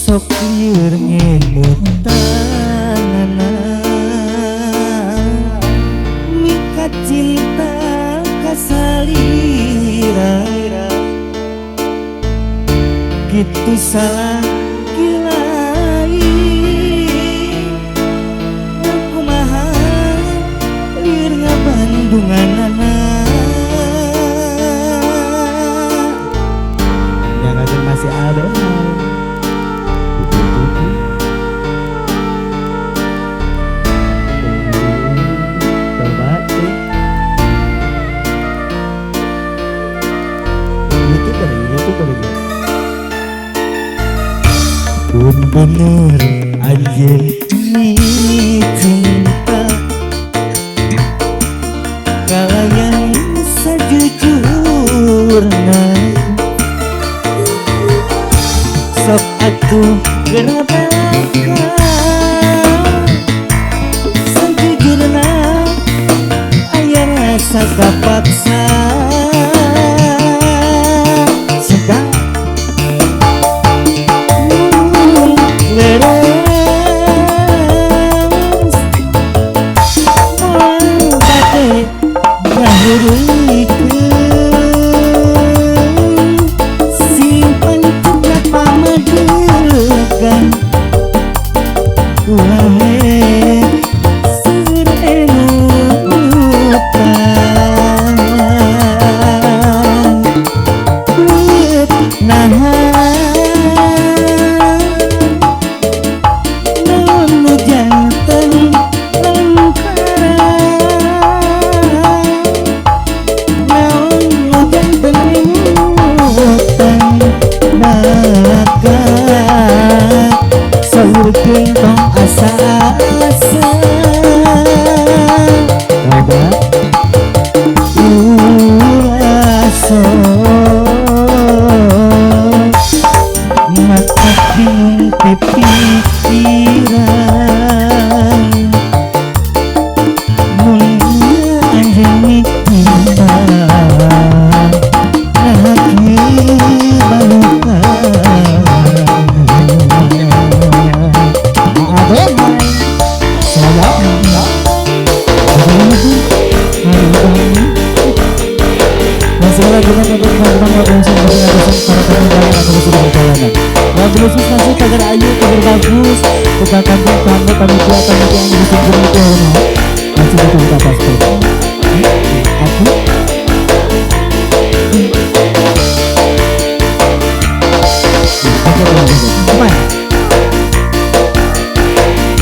Sokir ngemut tanana mikat cinta kasalira gitu salah kilai aku mahal lir ngabandunganana yang ada masih ada bener anjir ini cinta kalian sejujurnya sok aku gerabaka sejujurnya ayah rasa kapaksa simpan juga pamadukan wahai serenutan nonu jantan sahur kentong asa-asa obat ulaso mata bingung pikiran mulia anjani cinta lagi balukan kabar ayu, kabar bagus, bukan kampung kamu, panitia yang disebut itu masih betul kita pasti. Aku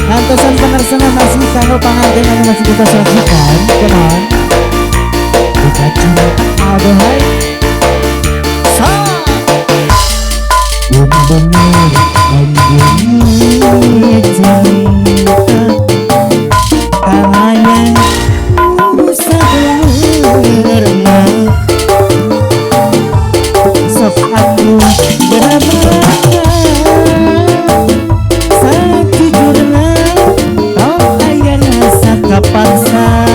Nantosan penersengan masih kanggo pangantin yang masih kita saksikan, teman. Kita cuma ada hai. Bener anjir cinta tangannya usah berenang sok aku berabaka sejujurnya tau ayah rasa kapaksa